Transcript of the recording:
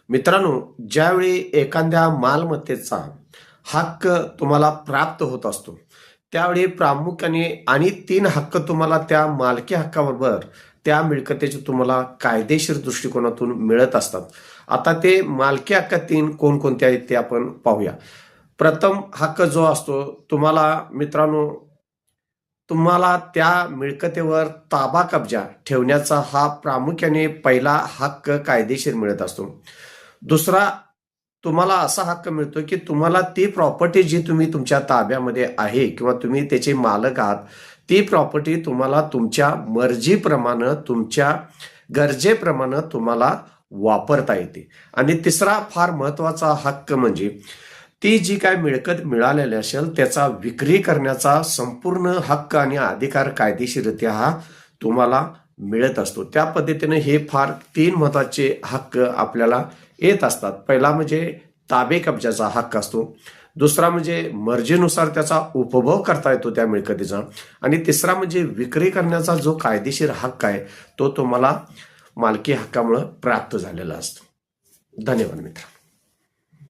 मित्रांनो, ज्यावेळी एखाद्या मालमत्तेचा हक्क तुम्हाला प्राप्त होत असतो त्यावेळी प्रामुख्याने आणि 3 हक्क तुम्हाला त्या मालकी हक्काबरोबर त्या मिळकतीचे तुम्हाला कायदेशीर दृष्टिकोनातून मिळत असतात. आता ते मालकी हक्क 3 कोणकोणते आहेत ते आपण पाहूया. प्रथम हक्क जो असतो तुम्हाला मित्रांनो, तुम्हाला त्या मिळकतीवर ताबा कब्जा ठेवण्याचा हा प्रामुख्याने पहिला हक्क कायदेशीर मिळत असतो. दुसरा, तुम्हाला असा हक्क मिळतो की तुम्हाला ती प्रॉपर्टी जी तुम्ही तुमच्या ताब्यामध्ये आहे किंवा तुम्ही त्याचे मालक आहात, ती प्रॉपर्टी तुम्हाला तुमच्या मर्जीप्रमाणे तुमच्या गरजेप्रमाणे तुम्हाला वापरता येते. आणि तिसरा फार महत्वाचा हक्क म्हणजे ती जी काय मिळकत मिळालेली असेल त्याचा विक्री करण्याचा संपूर्ण हक्क आणि अधिकार कायदेशीररित्या हा तुम्हाला मिळत असतो. त्या पद्धतीने हे फार 3 महत्वाचे हक्क आपल्याला येत असतात. पहिला म्हणजे ताबे कब्जाचा हक्क असतो. दुसरा म्हणजे मर्जीनुसार त्याचा उपभोग करता येतो त्या मिळकतीचा. आणि तिसरा म्हणजे विक्री करण्याचा जो कायदेशीर हक्क आहे तो तुम्हाला मालकी हक्कामुळे प्राप्त झालेला असतो. धन्यवाद मित्र.